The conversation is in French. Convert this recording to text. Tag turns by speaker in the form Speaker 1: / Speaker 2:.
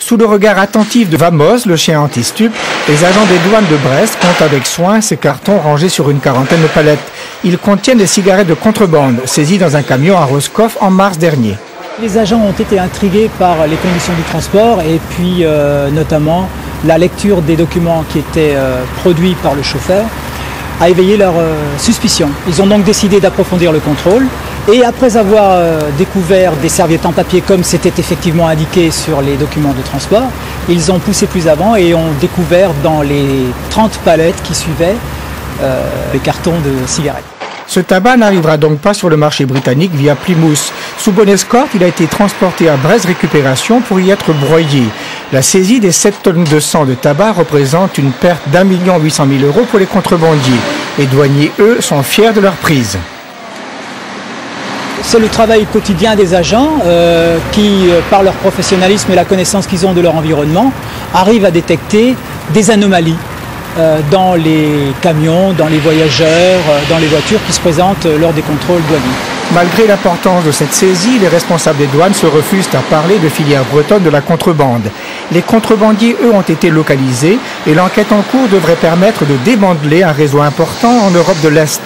Speaker 1: Sous le regard attentif de Vamos, le chien anti-stup, les agents des douanes de Brest comptent avec soin ces cartons rangés sur une quarantaine de palettes. Ils contiennent des cigarettes de contrebande, saisies dans un camion à Roscoff en mars dernier.
Speaker 2: Les agents ont été intrigués par les conditions du transport et puis notamment la lecture des documents qui étaient produits par le chauffeur a éveillé leur suspicion. Ils ont donc décidé d'approfondir le contrôle et après avoir découvert des serviettes en papier comme c'était effectivement indiqué sur les documents de transport, ils ont poussé plus avant et ont découvert dans les 30 palettes qui suivaient les cartons de cigarettes.
Speaker 1: Ce tabac n'arrivera donc pas sur le marché britannique via Plymouth. Sous bonne escorte, il a été transporté à Brest Récupération pour y être broyé. La saisie des 7 tonnes de sang de tabac représente une perte d'1,8 € pour les contrebandiers. Les douaniers, eux, sont fiers de leur prise.
Speaker 2: C'est le travail quotidien des agents qui, par leur professionnalisme et la connaissance qu'ils ont de leur environnement, arrivent à détecter des anomalies dans les camions, dans les voyageurs, dans les voitures qui se présentent lors des contrôles douaniers.
Speaker 1: Malgré l'importance de cette saisie, les responsables des douanes se refusent à parler de filière bretonne de la contrebande. Les contrebandiers, eux, ont été localisés et l'enquête en cours devrait permettre de démanteler un réseau important en Europe de l'Est.